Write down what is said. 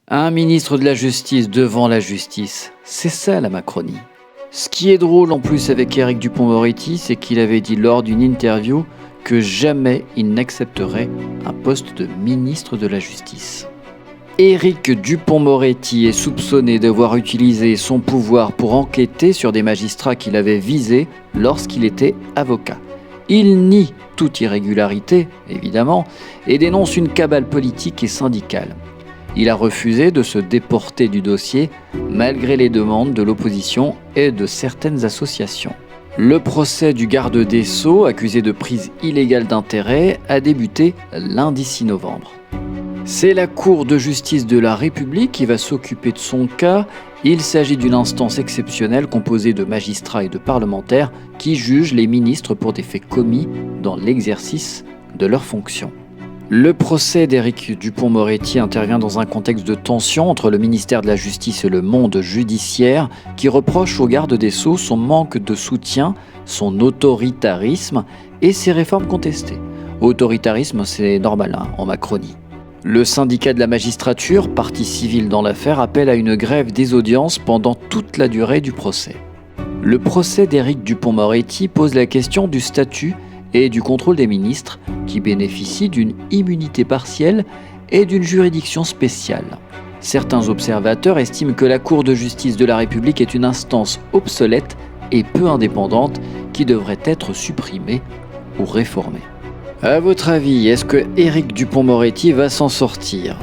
Un ministre de la Justice devant la justice, c'est ça la Macronie. Ce qui est drôle en plus avec Éric Dupond-Moretti, c'est qu'il avait dit lors d'une interview que jamais il n'accepterait un poste de ministre de la Justice. Éric Dupond-Moretti est soupçonné d'avoir utilisé son pouvoir pour enquêter sur des magistrats qu'il avait visés lorsqu'il était avocat. Il nie toute irrégularité, évidemment, et dénonce une cabale politique et syndicale. Il a refusé de se déporter du dossier malgré les demandes de l'opposition et de certaines associations. Le procès du garde des Sceaux, accusé de prise illégale d'intérêt, a débuté lundi 6 novembre. C'est la Cour de justice de la République qui va s'occuper de son cas. Il s'agit d'une instance exceptionnelle composée de magistrats et de parlementaires qui jugent les ministres pour des faits commis dans l'exercice de leurs fonctions. Le procès d'Éric Dupond-Moretti intervient dans un contexte de tension entre le ministère de la Justice et le monde judiciaire qui reproche au garde des Sceaux son manque de soutien, son autoritarisme et ses réformes contestées. Autoritarisme, c'est normal en Macronie. Le syndicat de la magistrature, partie civile dans l'affaire, appelle à une grève des audiences pendant toute la durée du procès. Le procès d'Éric Dupond-Moretti pose la question du statut et du contrôle des ministres qui bénéficient d'une immunité partielle et d'une juridiction spéciale. Certains observateurs estiment que la Cour de justice de la République est une instance obsolète et peu indépendante qui devrait être supprimée ou réformée. À votre avis, est-ce que Éric Dupond-Moretti va s'en sortir ?